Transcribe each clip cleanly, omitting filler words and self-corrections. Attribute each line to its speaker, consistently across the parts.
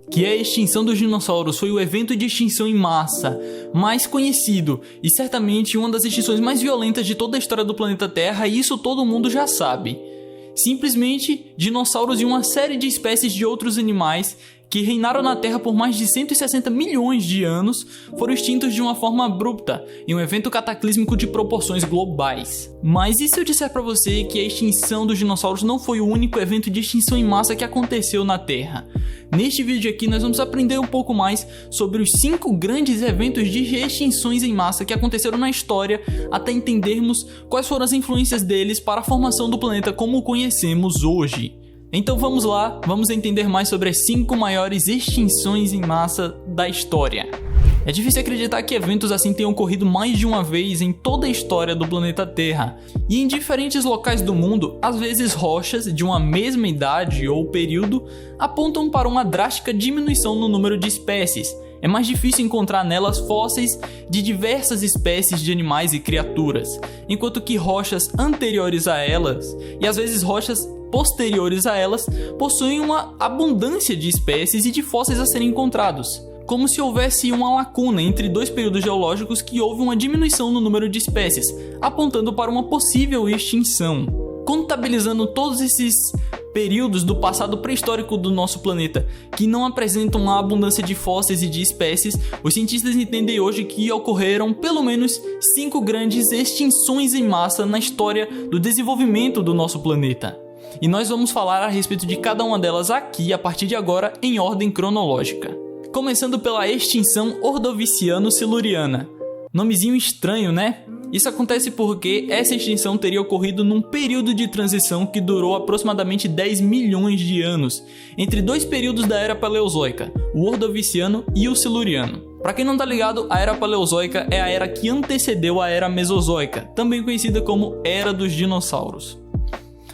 Speaker 1: que a extinção dos dinossauros foi o evento de extinção em massa mais conhecido e certamente uma das extinções mais violentas de toda a história do planeta Terra, e isso todo mundo já sabe. Simplesmente, dinossauros e uma série de espécies de outros animais que reinaram na Terra por mais de 160 milhões de anos foram extintos de uma forma abrupta, em um evento cataclísmico de proporções globais. Mas e se eu disser para você que a extinção dos dinossauros não foi o único evento de extinção em massa que aconteceu na Terra? Neste vídeo aqui nós vamos aprender um pouco mais sobre os 5 grandes eventos de extinções em massa que aconteceram na história, até entendermos quais foram as influências deles para a formação do planeta como o conhecemos hoje. Então vamos lá, vamos entender mais sobre as 5 maiores extinções em massa da história. É difícil acreditar que eventos assim tenham ocorrido mais de uma vez em toda a história do planeta Terra. E em diferentes locais do mundo, às vezes rochas de uma mesma idade ou período apontam para uma drástica diminuição no número de espécies. É mais difícil encontrar nelas fósseis de diversas espécies de animais e criaturas, enquanto que rochas anteriores a elas, e às vezes rochas posteriores a elas, possuem uma abundância de espécies e de fósseis a serem encontrados, como se houvesse uma lacuna entre 2 períodos geológicos que houve uma diminuição no número de espécies, apontando para uma possível extinção. Contabilizando todos esses períodos do passado pré-histórico do nosso planeta que não apresentam uma abundância de fósseis e de espécies, os cientistas entendem hoje que ocorreram pelo menos 5 grandes extinções em massa na história do desenvolvimento do nosso planeta. E nós vamos falar a respeito de cada uma delas aqui a partir de agora em ordem cronológica. Começando pela extinção ordoviciano-siluriana. Nomezinho estranho, né? Isso acontece porque essa extinção teria ocorrido num período de transição que durou aproximadamente 10 milhões de anos, entre 2 períodos da Era Paleozoica, o Ordoviciano e o Siluriano. Para quem não tá ligado, a Era Paleozoica é a era que antecedeu a Era Mesozoica, também conhecida como Era dos Dinossauros.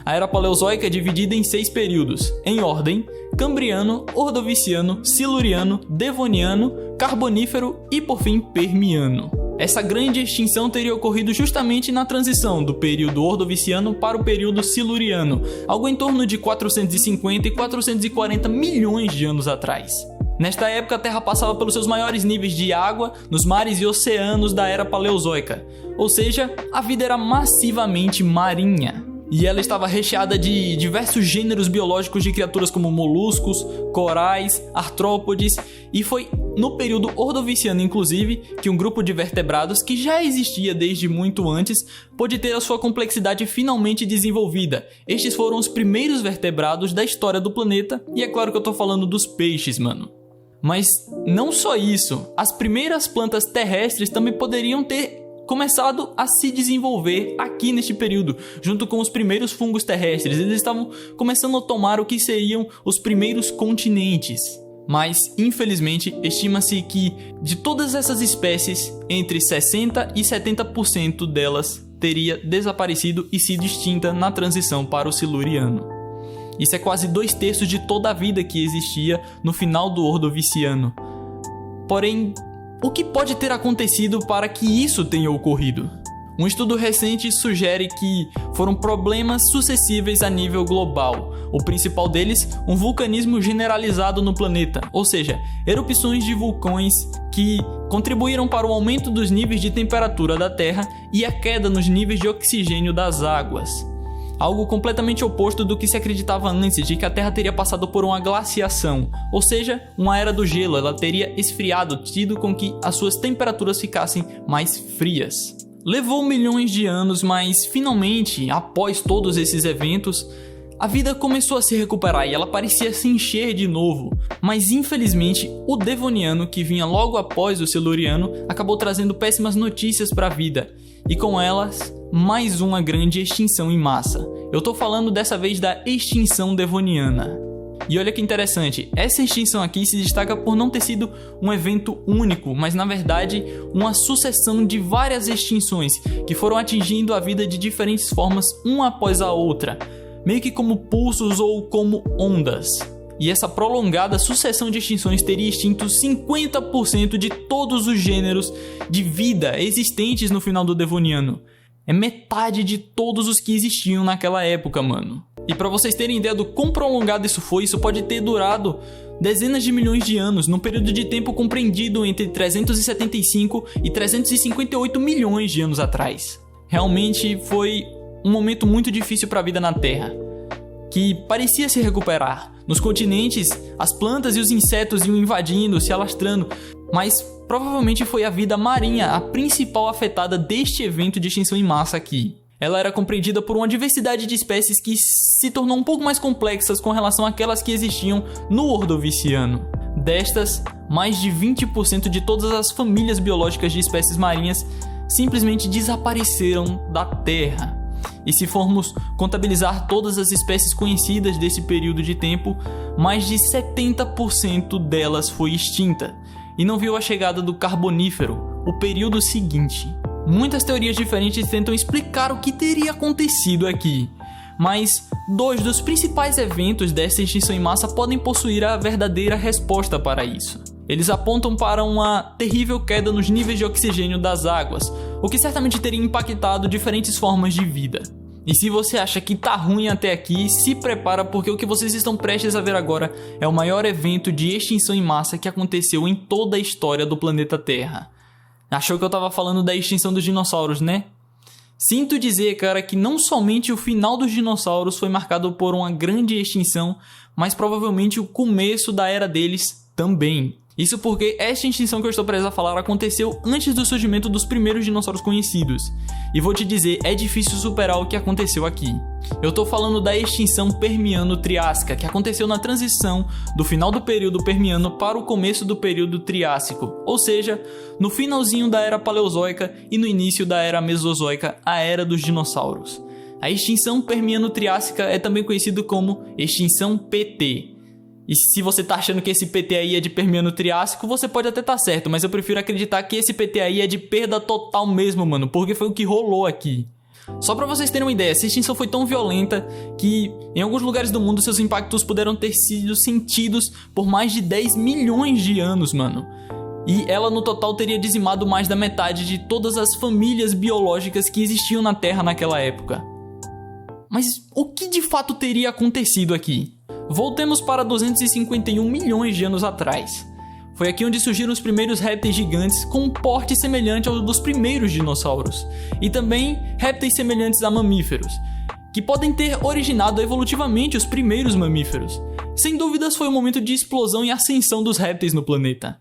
Speaker 1: A Era Paleozoica é dividida em 6 períodos, em ordem: Cambriano, Ordoviciano, Siluriano, Devoniano, Carbonífero e, por fim, Permiano. Essa grande extinção teria ocorrido justamente na transição do período Ordoviciano para o período Siluriano, algo em torno de 450 e 440 milhões de anos atrás. Nesta época, a Terra passava pelos seus maiores níveis de água nos mares e oceanos da Era Paleozoica, ou seja, a vida era massivamente marinha. E ela estava recheada de diversos gêneros biológicos de criaturas como moluscos, corais, artrópodes, e foi no período Ordoviciano, inclusive, que um grupo de vertebrados que já existia desde muito antes pôde ter a sua complexidade finalmente desenvolvida. Estes foram os primeiros vertebrados da história do planeta, e é claro que eu tô falando dos peixes, mano. Mas não só isso, as primeiras plantas terrestres também poderiam ter começado a se desenvolver aqui neste período, junto com os primeiros fungos terrestres. Eles estavam começando a tomar o que seriam os primeiros continentes. Mas, infelizmente, estima-se que de todas essas espécies, entre 60% e 70% delas teria desaparecido e sido extinta na transição para o Siluriano. Isso é quase 2/3 de toda a vida que existia no final do Ordoviciano. Porém, o que pode ter acontecido para que isso tenha ocorrido? Um estudo recente sugere que foram problemas sucessíveis a nível global. O principal deles, um vulcanismo generalizado no planeta, ou seja, erupções de vulcões que contribuíram para o aumento dos níveis de temperatura da Terra e a queda nos níveis de oxigênio das águas. Algo completamente oposto do que se acreditava antes, de que a Terra teria passado por uma glaciação, ou seja, uma era do gelo. Ela teria esfriado, tido com que as suas temperaturas ficassem mais frias. Levou milhões de anos, mas finalmente, após todos esses eventos, a vida começou a se recuperar e ela parecia se encher de novo. Mas infelizmente, o Devoniano, que vinha logo após o Siluriano, acabou trazendo péssimas notícias para a vida, e com elas, mais uma grande extinção em massa. Eu tô falando dessa vez da extinção devoniana. E olha que interessante, essa extinção aqui se destaca por não ter sido um evento único, mas na verdade uma sucessão de várias extinções que foram atingindo a vida de diferentes formas uma após a outra, meio que como pulsos ou como ondas. E essa prolongada sucessão de extinções teria extinto 50% de todos os gêneros de vida existentes no final do Devoniano. É metade de todos os que existiam naquela época, mano. E para vocês terem ideia do quão prolongado isso foi, isso pode ter durado dezenas de milhões de anos, num período de tempo compreendido entre 375 e 358 milhões de anos atrás. Realmente foi um momento muito difícil para a vida na Terra, que parecia se recuperar. Nos continentes, as plantas e os insetos iam invadindo, se alastrando, mas provavelmente foi a vida marinha a principal afetada deste evento de extinção em massa aqui. Ela era compreendida por uma diversidade de espécies que se tornou um pouco mais complexas com relação àquelas que existiam no Ordoviciano. Destas, mais de 20% de todas as famílias biológicas de espécies marinhas simplesmente desapareceram da Terra. E se formos contabilizar todas as espécies conhecidas desse período de tempo, mais de 70% delas foi extinta e não viu a chegada do Carbonífero, o período seguinte. Muitas teorias diferentes tentam explicar o que teria acontecido aqui, mas dois dos principais eventos dessa extinção em massa podem possuir a verdadeira resposta para isso. Eles apontam para uma terrível queda nos níveis de oxigênio das águas, o que certamente teria impactado diferentes formas de vida. E se você acha que tá ruim até aqui, se prepara, porque o que vocês estão prestes a ver agora é o maior evento de extinção em massa que aconteceu em toda a história do planeta Terra. Achou que eu tava falando da extinção dos dinossauros, né? Sinto dizer, cara, que não somente o final dos dinossauros foi marcado por uma grande extinção, mas provavelmente o começo da era deles também. Isso porque esta extinção que eu estou prestes a falar aconteceu antes do surgimento dos primeiros dinossauros conhecidos. E vou te dizer, é difícil superar o que aconteceu aqui. Eu estou falando da extinção Permiano-Triássica, que aconteceu na transição do final do período Permiano para o começo do período Triássico, ou seja, no finalzinho da Era Paleozoica e no início da Era Mesozoica, a Era dos Dinossauros. A extinção Permiano-Triássica é também conhecida como extinção PT. E se você tá achando que esse PT aí é de Permiano-Triássico, você pode até estar certo, mas eu prefiro acreditar que esse PT aí é de perda total mesmo, mano, porque foi o que rolou aqui. Só pra vocês terem uma ideia, essa extinção foi tão violenta que em alguns lugares do mundo seus impactos puderam ter sido sentidos por mais de 10 milhões de anos, mano. E ela no total teria dizimado mais da metade de todas as famílias biológicas que existiam na Terra naquela época. Mas o que de fato teria acontecido aqui? Voltemos para 251 milhões de anos atrás. Foi aqui onde surgiram os primeiros répteis gigantes com um porte semelhante ao dos primeiros dinossauros, e também répteis semelhantes a mamíferos, que podem ter originado evolutivamente os primeiros mamíferos. Sem dúvidas foi um momento de explosão e ascensão dos répteis no planeta.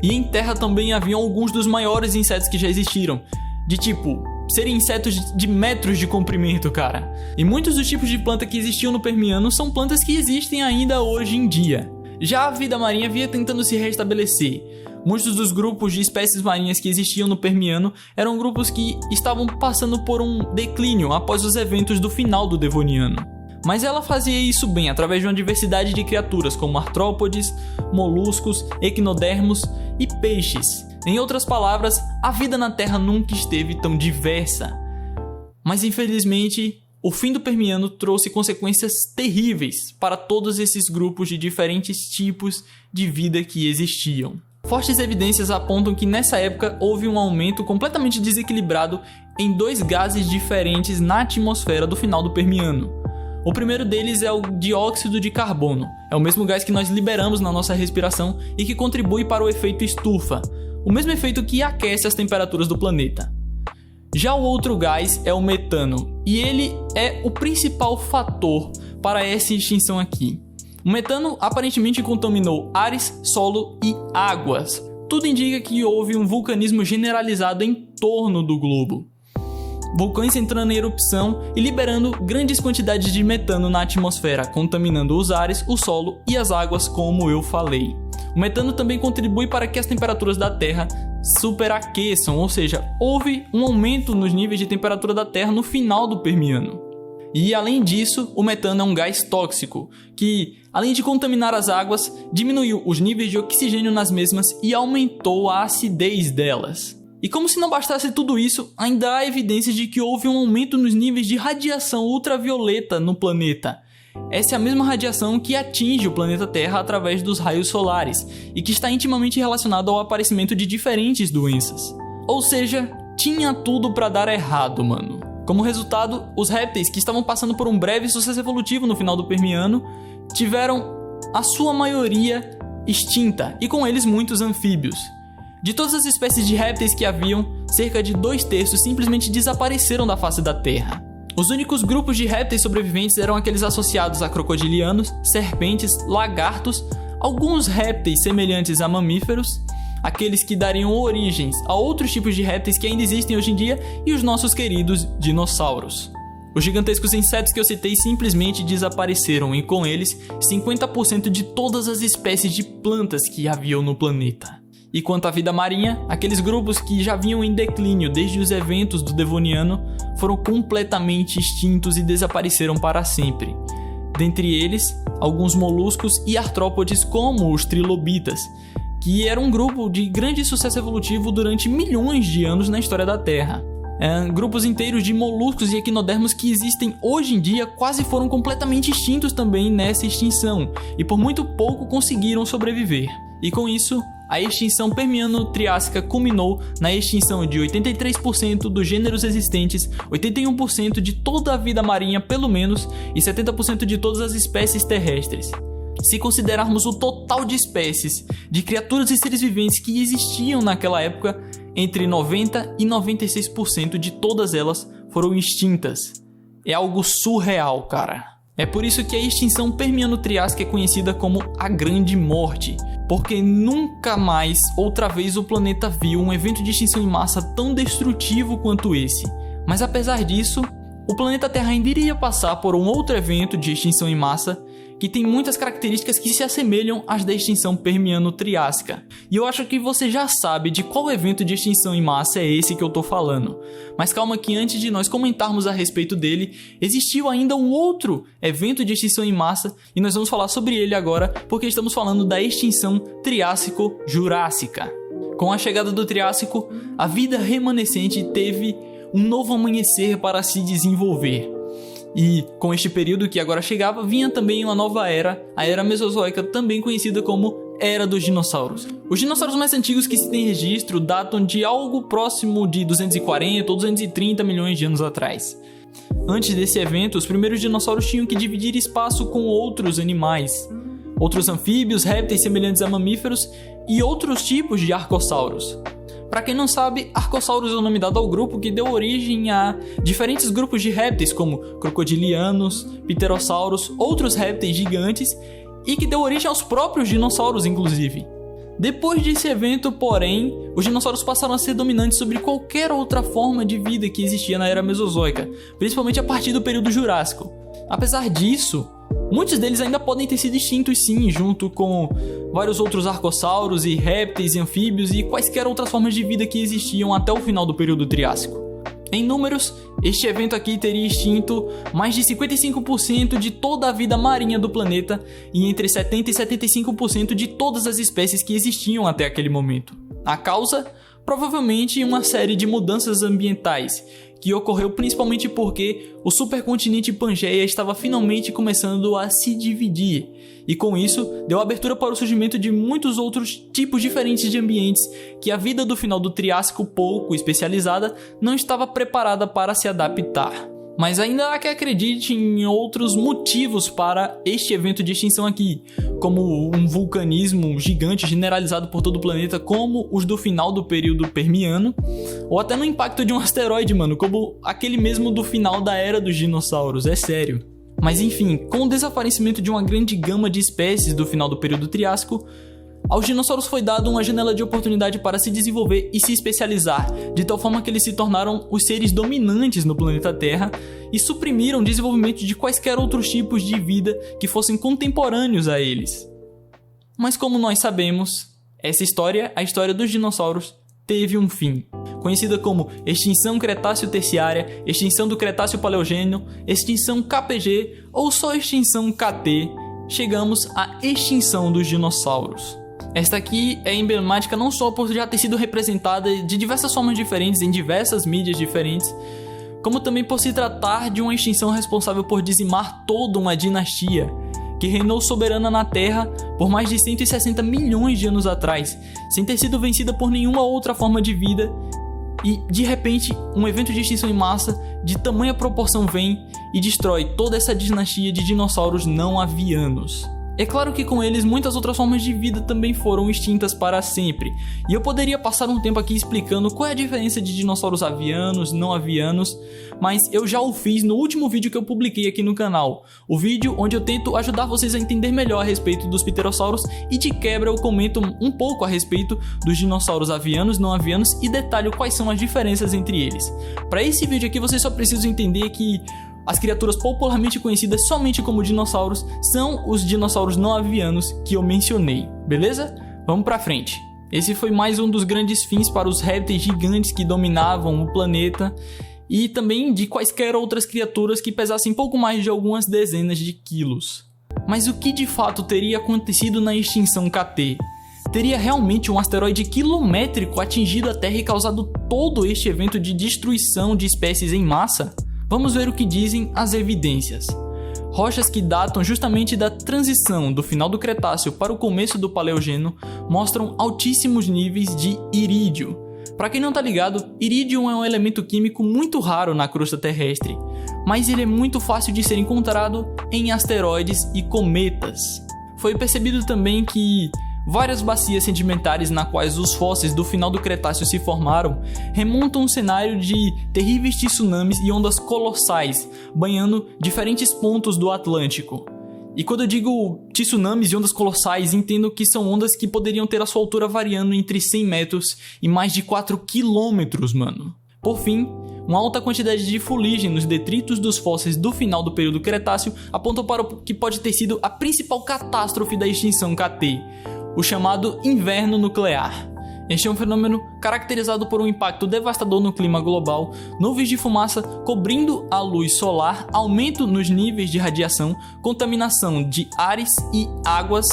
Speaker 1: E em Terra também haviam alguns dos maiores insetos que já existiram, de tipo serem insetos de metros de comprimento, cara. E muitos dos tipos de planta que existiam no Permiano são plantas que existem ainda hoje em dia. Já a vida marinha vinha tentando se restabelecer. Muitos dos grupos de espécies marinhas que existiam no Permiano eram grupos que estavam passando por um declínio após os eventos do final do Devoniano. Mas ela fazia isso bem através de uma diversidade de criaturas como artrópodes, moluscos, equinodermos e peixes. Em outras palavras, a vida na Terra nunca esteve tão diversa. Mas infelizmente, o fim do Permiano trouxe consequências terríveis para todos esses grupos de diferentes tipos de vida que existiam. Fortes evidências apontam que nessa época houve um aumento completamente desequilibrado em dois gases diferentes na atmosfera do final do Permiano. O primeiro deles é o dióxido de carbono. É o mesmo gás que nós liberamos na nossa respiração e que contribui para o efeito estufa, o mesmo efeito que aquece as temperaturas do planeta. Já o outro gás é o metano, e ele é o principal fator para essa extinção aqui. O metano aparentemente contaminou ares, solo e águas. Tudo indica que houve um vulcanismo generalizado em torno do globo. Vulcões entrando em erupção e liberando grandes quantidades de metano na atmosfera, contaminando os ares, o solo e as águas, como eu falei. O metano também contribui para que as temperaturas da Terra superaqueçam, ou seja, houve um aumento nos níveis de temperatura da Terra no final do Permiano. E além disso, o metano é um gás tóxico, que, além de contaminar as águas, diminuiu os níveis de oxigênio nas mesmas e aumentou a acidez delas. E como se não bastasse tudo isso, ainda há evidências de que houve um aumento nos níveis de radiação ultravioleta no planeta. Essa é a mesma radiação que atinge o planeta Terra através dos raios solares e que está intimamente relacionado ao aparecimento de diferentes doenças. Ou seja, tinha tudo pra dar errado, mano. Como resultado, os répteis que estavam passando por um breve sucesso evolutivo no final do Permiano tiveram a sua maioria extinta, e com eles muitos anfíbios. De todas as espécies de répteis que haviam, cerca de 2/3 simplesmente desapareceram da face da Terra. Os únicos grupos de répteis sobreviventes eram aqueles associados a crocodilianos, serpentes, lagartos, alguns répteis semelhantes a mamíferos, aqueles que dariam origens a outros tipos de répteis que ainda existem hoje em dia, e os nossos queridos dinossauros. Os gigantescos insetos que eu citei simplesmente desapareceram, e com eles 50% de todas as espécies de plantas que haviam no planeta. E quanto à vida marinha, aqueles grupos que já vinham em declínio desde os eventos do Devoniano foram completamente extintos e desapareceram para sempre. Dentre eles, alguns moluscos e artrópodes como os trilobitas, que era um grupo de grande sucesso evolutivo durante milhões de anos na história da Terra. Grupos inteiros de moluscos e equinodermos que existem hoje em dia quase foram completamente extintos também nessa extinção, e por muito pouco conseguiram sobreviver. E com isso, a extinção Permiano-Triássica culminou na extinção de 83% dos gêneros existentes, 81% de toda a vida marinha pelo menos, e 70% de todas as espécies terrestres. Se considerarmos o total de espécies, de criaturas e seres viventes que existiam naquela época, entre 90% e 96% de todas elas foram extintas. É algo surreal, cara. É por isso que a extinção Permiano-Triássica é conhecida como a Grande Morte, porque nunca mais, outra vez, o planeta viu um evento de extinção em massa tão destrutivo quanto esse. Mas apesar disso, o planeta Terra ainda iria passar por um outro evento de extinção em massa que tem muitas características que se assemelham às da extinção Permiano-Triássica. E eu acho que você já sabe de qual evento de extinção em massa é esse que eu tô falando. Mas calma que antes de nós comentarmos a respeito dele, existiu ainda um outro evento de extinção em massa, e nós vamos falar sobre ele agora, porque estamos falando da extinção Triássico-Jurássica. Com a chegada do Triássico, a vida remanescente teve um novo amanhecer para se desenvolver. E com este período que agora chegava, vinha também uma nova era, a Era Mesozoica, também conhecida como Era dos Dinossauros. Os dinossauros mais antigos que se tem registro datam de algo próximo de 240 ou 230 milhões de anos atrás. Antes desse evento, os primeiros dinossauros tinham que dividir espaço com outros animais, outros anfíbios, répteis semelhantes a mamíferos e outros tipos de arcossauros. Para quem não sabe, Archosaurus é o nome dado ao grupo que deu origem a diferentes grupos de répteis como crocodilianos, pterossauros, outros répteis gigantes, e que deu origem aos próprios dinossauros inclusive. Depois desse evento, porém, os dinossauros passaram a ser dominantes sobre qualquer outra forma de vida que existia na Era Mesozoica, principalmente a partir do período Jurássico. Apesar disso, muitos deles ainda podem ter sido extintos sim, junto com vários outros arcossauros e répteis e anfíbios e quaisquer outras formas de vida que existiam até o final do período Triássico. Em números, este evento aqui teria extinto mais de 55% de toda a vida marinha do planeta e entre 70% e 75% de todas as espécies que existiam até aquele momento. A causa? Provavelmente uma série de mudanças ambientais, que ocorreu principalmente porque o supercontinente Pangeia estava finalmente começando a se dividir, e com isso deu abertura para o surgimento de muitos outros tipos diferentes de ambientes que a vida do final do Triássico, pouco especializada, não estava preparada para se adaptar. Mas ainda há que acredite em outros motivos para este evento de extinção aqui, como um vulcanismo gigante generalizado por todo o planeta, como os do final do período Permiano, ou até no impacto de um asteroide, mano, como aquele mesmo do final da Era dos Dinossauros, é sério. Mas enfim, com o desaparecimento de uma grande gama de espécies do final do período Triássico, aos dinossauros foi dada uma janela de oportunidade para se desenvolver e se especializar, de tal forma que eles se tornaram os seres dominantes no planeta Terra e suprimiram o desenvolvimento de quaisquer outros tipos de vida que fossem contemporâneos a eles. Mas como nós sabemos, essa história, a história dos dinossauros, teve um fim. Conhecida como extinção Cretáceo-Terciária, extinção do Cretáceo-Paleogênio, extinção KPG ou só extinção KT, chegamos à extinção dos dinossauros. Esta aqui é emblemática não só por já ter sido representada de diversas formas diferentes, em diversas mídias diferentes, como também por se tratar de uma extinção responsável por dizimar toda uma dinastia, que reinou soberana na Terra por mais de 160 milhões de anos atrás, sem ter sido vencida por nenhuma outra forma de vida, e de repente um evento de extinção em massa de tamanha proporção vem e destrói toda essa dinastia de dinossauros não avianos. É claro que com eles muitas outras formas de vida também foram extintas para sempre, e eu poderia passar um tempo aqui explicando qual é a diferença de dinossauros avianos, não avianos, mas eu já o fiz no último vídeo que eu publiquei aqui no canal, o vídeo onde eu tento ajudar vocês a entender melhor a respeito dos pterossauros e de quebra eu comento um pouco a respeito dos dinossauros avianos, não avianos e detalho quais são as diferenças entre eles. Para esse vídeo aqui vocês só precisam entender que as criaturas popularmente conhecidas somente como dinossauros são os dinossauros não avianos que eu mencionei, beleza? Vamos pra frente. Esse foi mais um dos grandes fins para os répteis gigantes que dominavam o planeta e também de quaisquer outras criaturas que pesassem pouco mais de algumas dezenas de quilos. Mas o que de fato teria acontecido na extinção KT? Teria realmente um asteroide quilométrico atingido a Terra e causado todo este evento de destruição de espécies em massa? Vamos ver o que dizem as evidências. Rochas que datam justamente da transição do final do Cretáceo para o começo do Paleogeno mostram altíssimos níveis de irídio. Para quem não tá ligado, irídio é um elemento químico muito raro na crosta terrestre, mas ele é muito fácil de ser encontrado em asteroides e cometas. Foi percebido também que várias bacias sedimentares na quais os fósseis do final do Cretáceo se formaram remontam um cenário de terríveis tsunamis e ondas colossais, banhando diferentes pontos do Atlântico. E quando eu digo tsunamis e ondas colossais, entendo que são ondas que poderiam ter a sua altura variando entre 100 metros e mais de 4 quilômetros, mano. Por fim, uma alta quantidade de fuligem nos detritos dos fósseis do final do período Cretáceo apontam para o que pode ter sido a principal catástrofe da extinção KT, o chamado inverno nuclear. Este é um fenômeno caracterizado por um impacto devastador no clima global, nuvens de fumaça cobrindo a luz solar, aumento nos níveis de radiação, contaminação de ares e águas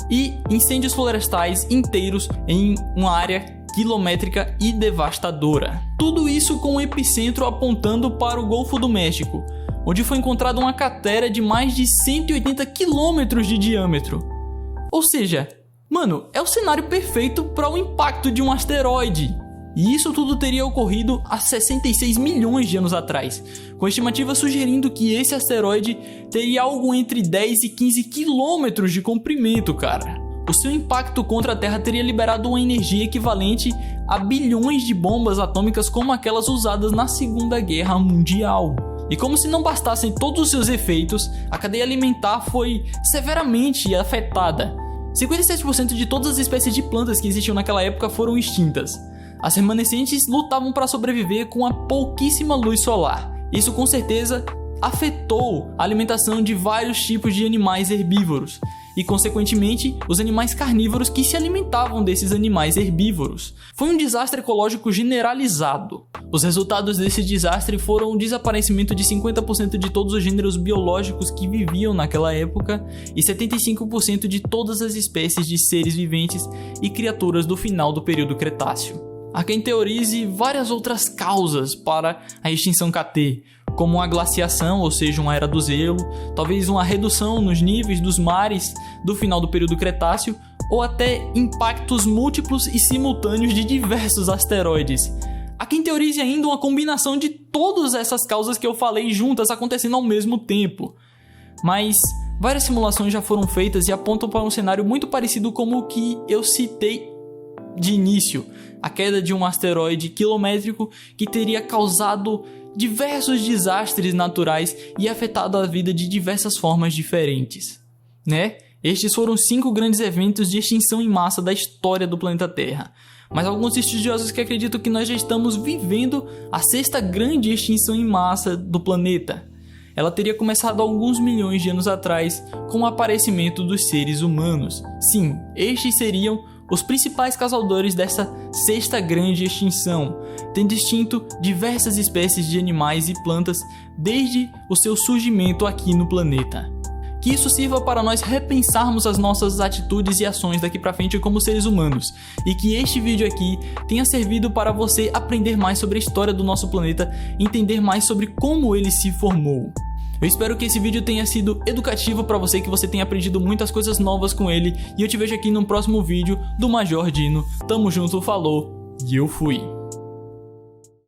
Speaker 1: e incêndios florestais inteiros em uma área quilométrica e devastadora. Tudo isso com o epicentro apontando para o Golfo do México, onde foi encontrada uma cratera de mais de 180 quilômetros de diâmetro. Ou seja, mano, é o cenário perfeito para o impacto de um asteroide. E isso tudo teria ocorrido há 66 milhões de anos atrás, com estimativas sugerindo que esse asteroide teria algo entre 10 e 15 quilômetros de comprimento, cara. O seu impacto contra a Terra teria liberado uma energia equivalente a bilhões de bombas atômicas como aquelas usadas na Segunda Guerra Mundial. E como se não bastassem todos os seus efeitos, a cadeia alimentar foi severamente afetada. 57% de todas as espécies de plantas que existiam naquela época foram extintas. As remanescentes lutavam para sobreviver com a pouquíssima luz solar. Isso com certeza afetou a alimentação de vários tipos de animais herbívoros e, consequentemente, os animais carnívoros que se alimentavam desses animais herbívoros. Foi um desastre ecológico generalizado. Os resultados desse desastre foram o desaparecimento de 50% de todos os gêneros biológicos que viviam naquela época e 75% de todas as espécies de seres viventes e criaturas do final do período Cretáceo. Há quem teorize várias outras causas para a extinção KT, como a glaciação, ou seja, uma era do gelo, talvez uma redução nos níveis dos mares do final do período Cretáceo, ou até impactos múltiplos e simultâneos de diversos asteroides. Há quem teorize ainda uma combinação de todas essas causas que eu falei juntas acontecendo ao mesmo tempo. Mas várias simulações já foram feitas e apontam para um cenário muito parecido como o que eu citei de início, a queda de um asteroide quilométrico que teria causado diversos desastres naturais e afetado a vida de diversas formas diferentes, né? Estes foram 5 grandes eventos de extinção em massa da história do planeta Terra. Mas alguns estudiosos que acreditam que nós já estamos vivendo a 6ª grande extinção em massa do planeta. Ela teria começado há alguns milhões de anos atrás com o aparecimento dos seres humanos. Sim, estes seriam os principais causadores dessa 6ª grande extinção, tendo extinto diversas espécies de animais e plantas desde o seu surgimento aqui no planeta. Que isso sirva para nós repensarmos as nossas atitudes e ações daqui para frente como seres humanos, e que este vídeo aqui tenha servido para você aprender mais sobre a história do nosso planeta, entender mais sobre como ele se formou. Eu espero que esse vídeo tenha sido educativo para você, que você tenha aprendido muitas coisas novas com ele, e eu te vejo aqui no próximo vídeo do Major Dino. Tamo junto, falou, e eu fui!